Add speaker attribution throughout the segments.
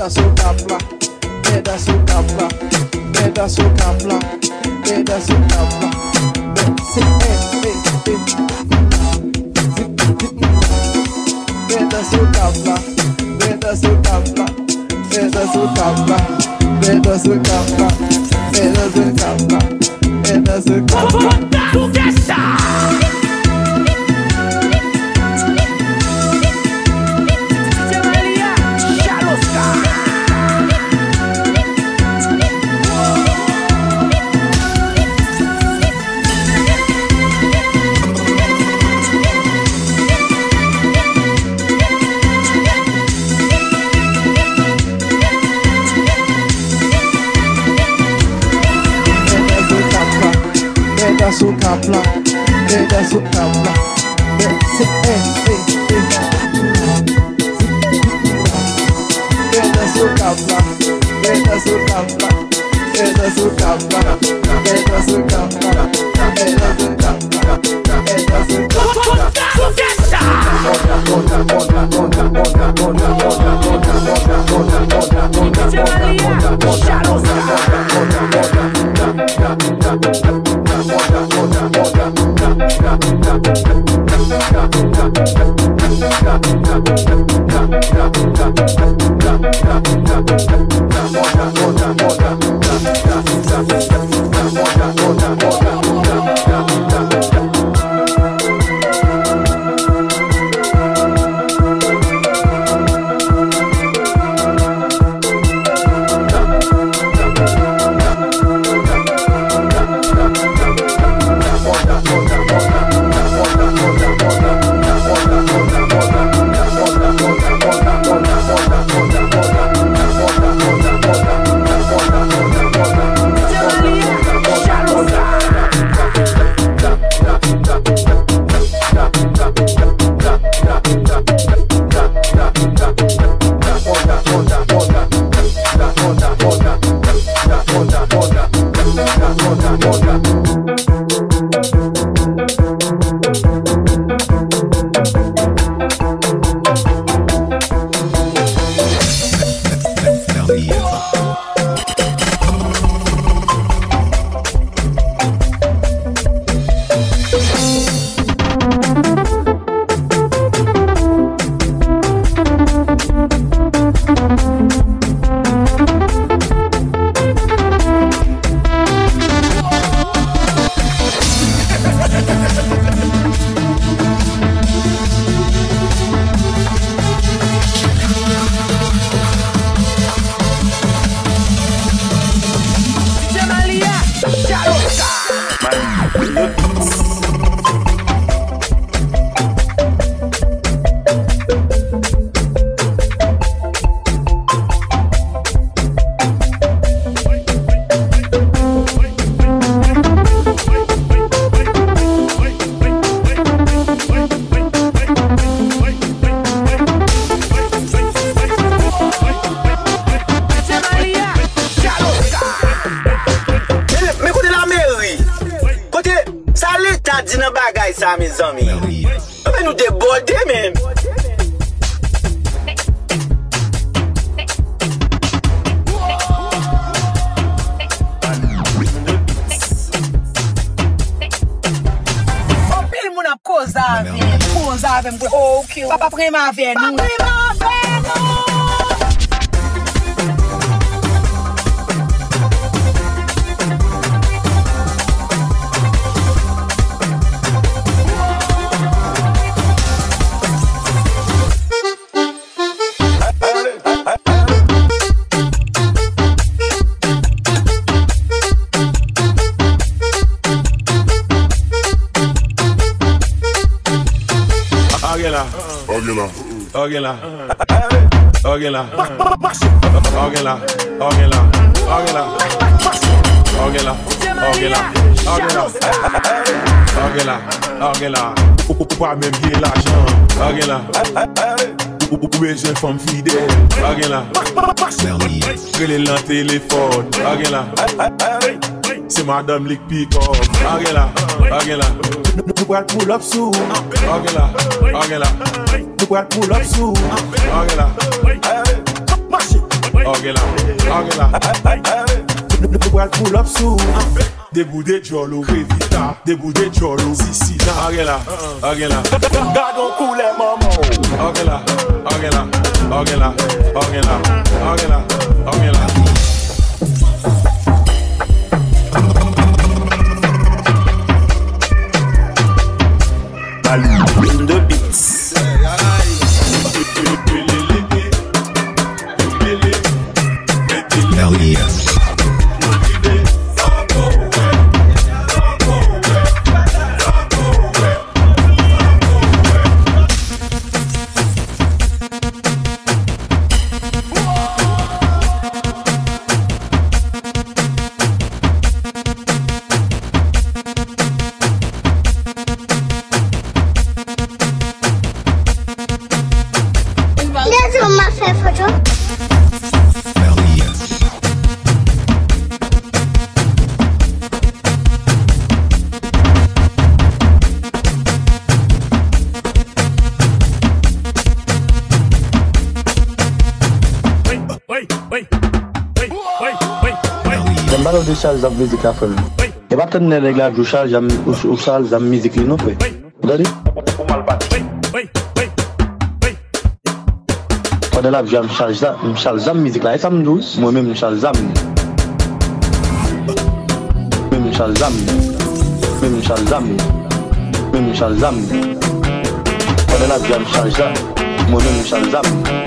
Speaker 1: Pedaço capla, pedaço capla, pedaço capla, pedaço capla. Pedaço capla, pedaço capla, pedaço capla, pedaço capla, pedaço capla, pedaço capla. Pedaço capla, pedaço capla, pedaço capla, pedaço capla, pedaço capla, pedaço capla, pedaço capla, pedaço
Speaker 2: Mes amis, on va nous déborder même.
Speaker 3: On pile mon a cause avec OK, papa prend avec nous.
Speaker 4: Ou pas même bien l'argent. Ou besoin femme fidèle. Relais dans téléphone. C'est madame Lick Pick-up. Nous pouvons pull up sous. Nous pouvons pull up sous. Le poil pull up sous des bouts de jolo, Revita, des bouts de jolo, Sissi, Agela. Gardons couler maman. Agela.
Speaker 2: The beats.
Speaker 5: Hell yes.
Speaker 6: J'aime pas le charge de musique à faire. Et pas tenir les gars, je charge de musique, non fait. Vous allez? Quand là, je charge de musique là, et ça me douce, moi-même je charge de musique. Même je charge de musique. Quand là, je charge de moi-même je charge de musique.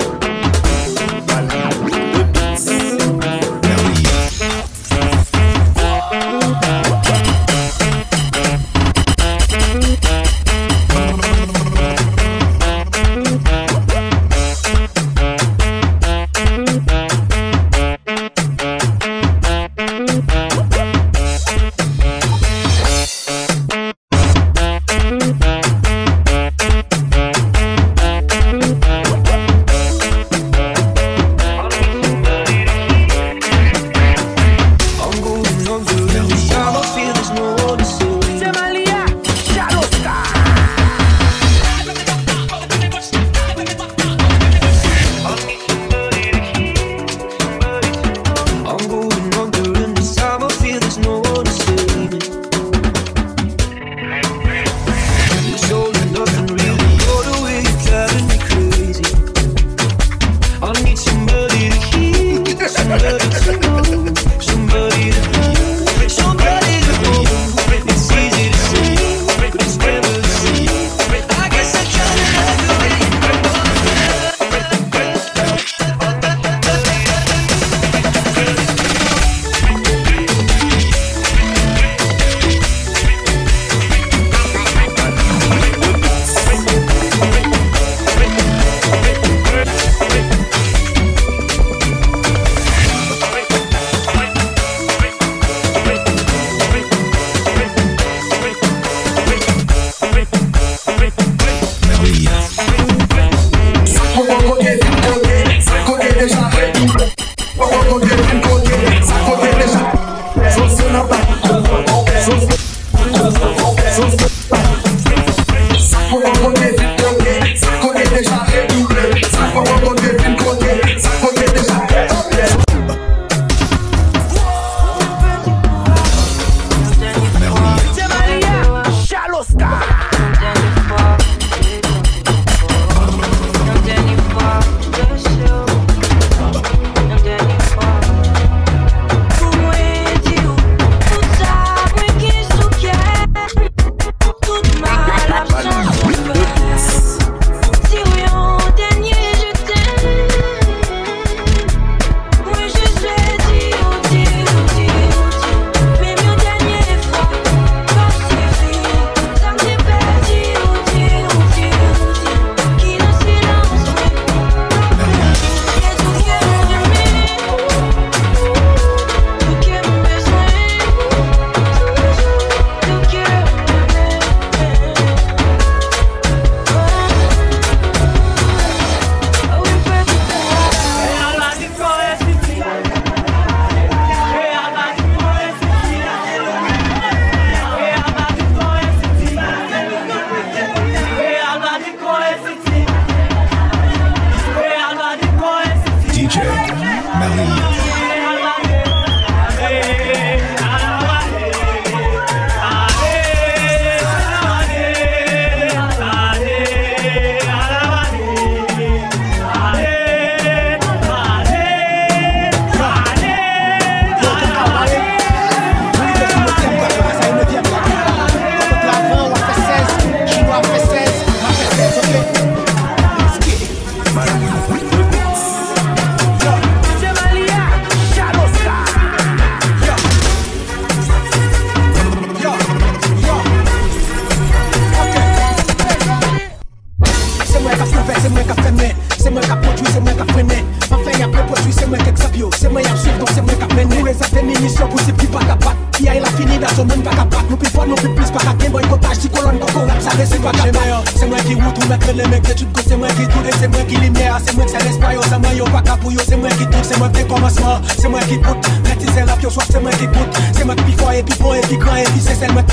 Speaker 5: plus pas qu'à Game Boy, potage, si colonne, coco, rap, ça reste pas qu'à meilleur. C'est moi qui route, ou mettre les mecs, tu c'est moi qui tout, c'est moi qui lumière, c'est moi qui c'est l'espoir, c'est moi yo, pas qu'à bouillot, c'est moi qui tout, c'est moi qui commencement, c'est moi qui coûte, c'est rap, yo, soit c'est moi qui coûte, c'est moi qui fort, et puis bon, et puis grand, et puis c'est moi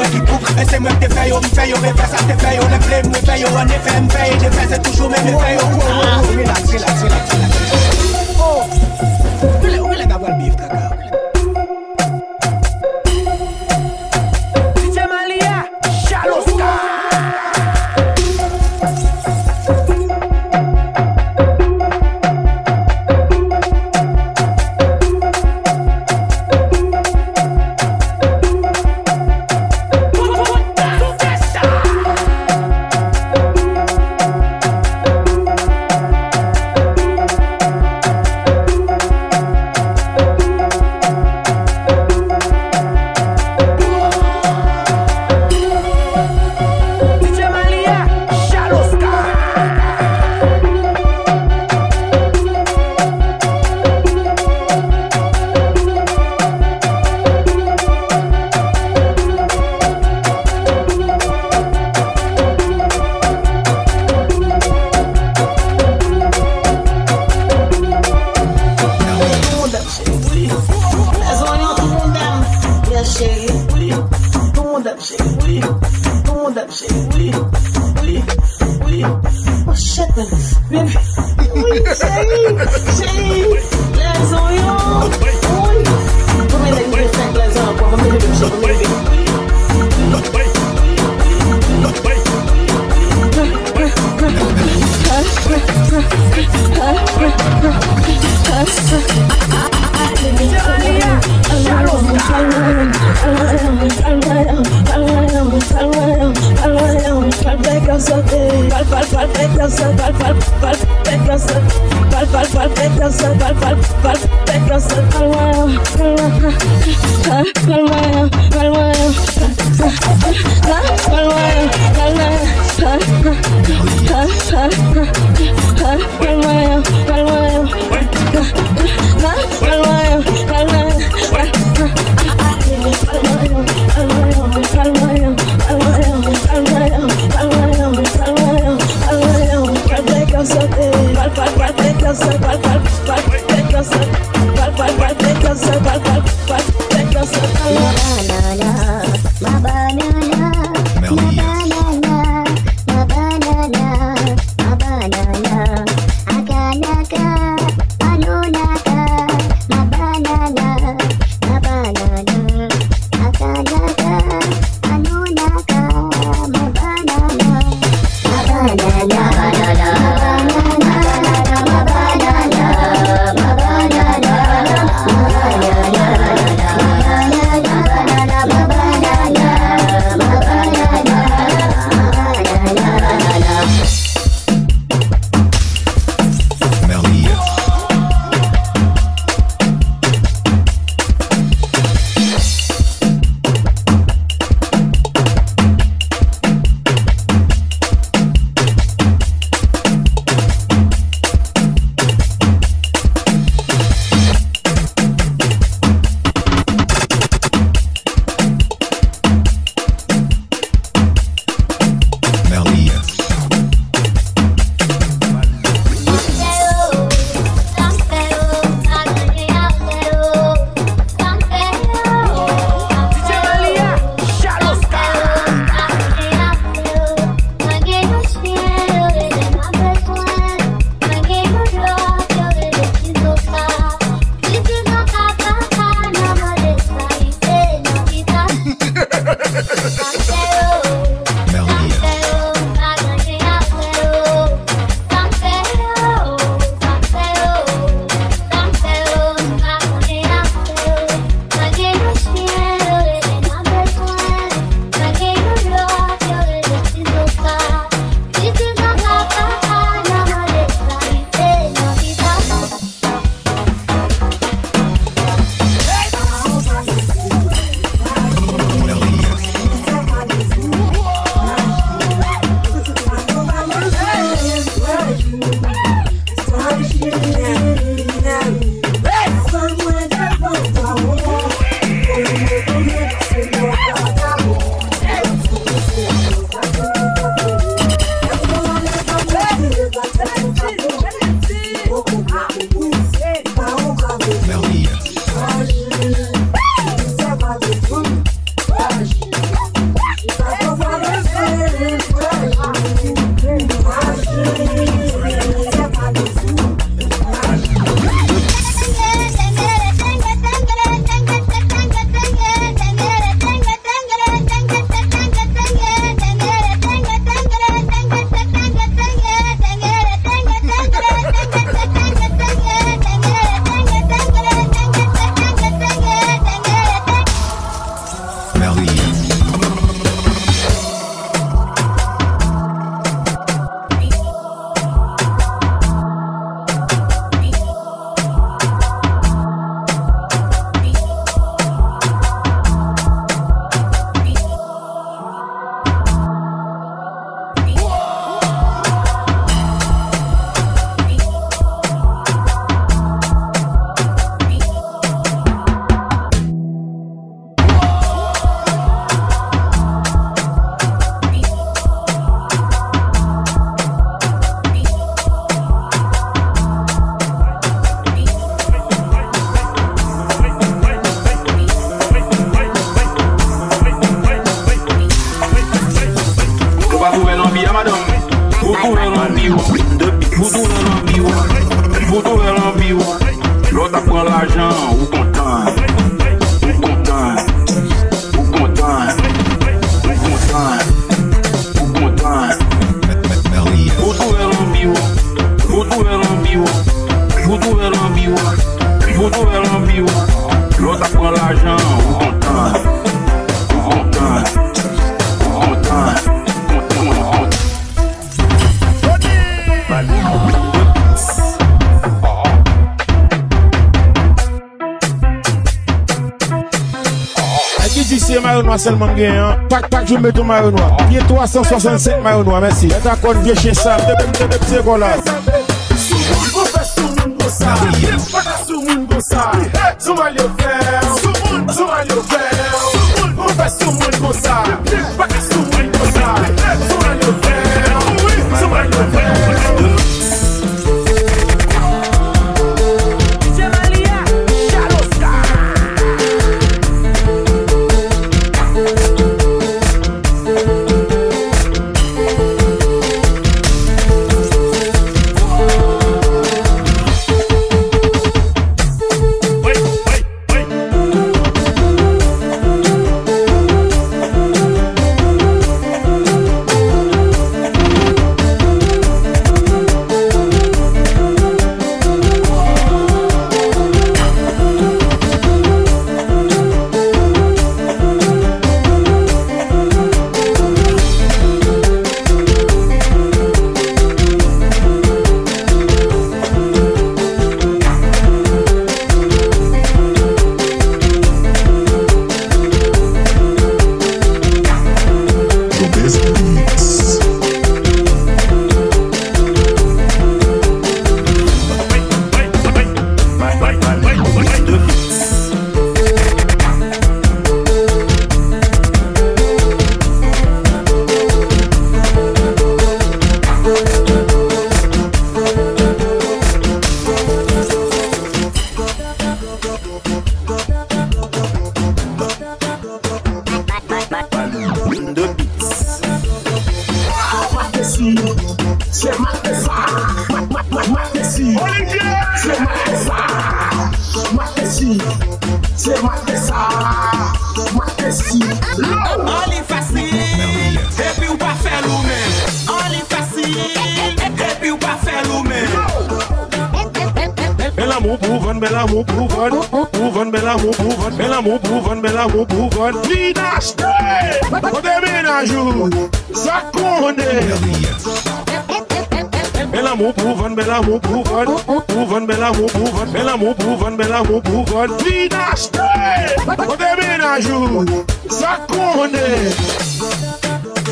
Speaker 5: qui boucle, et c'est moi qui te fait yo, mais fais ça, te fait yo, les blés, me fait yo, en effet, me fait, les faits, c'est toujours même, me fait yo, relax. Oh, où est d'avoir le bif, caca? DJ Malia, Chaloska.
Speaker 4: c'est maillot noir seulement gagné. Tac, je mets ton maillot noir. Pied 365 maillot noir, merci. Et t'as qu'on vient chez ça, de petits gars là.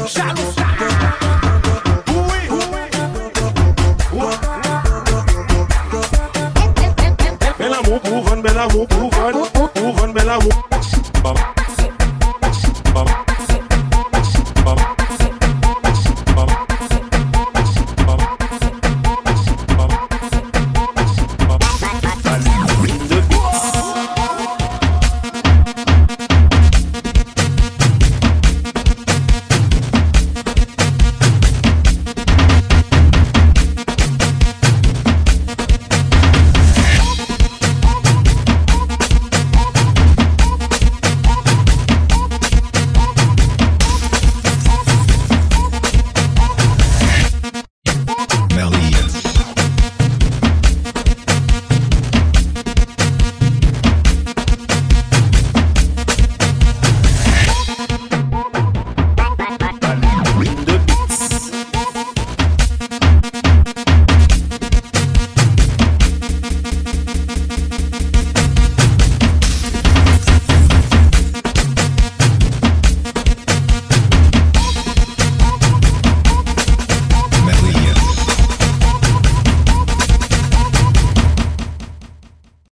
Speaker 5: Jaloux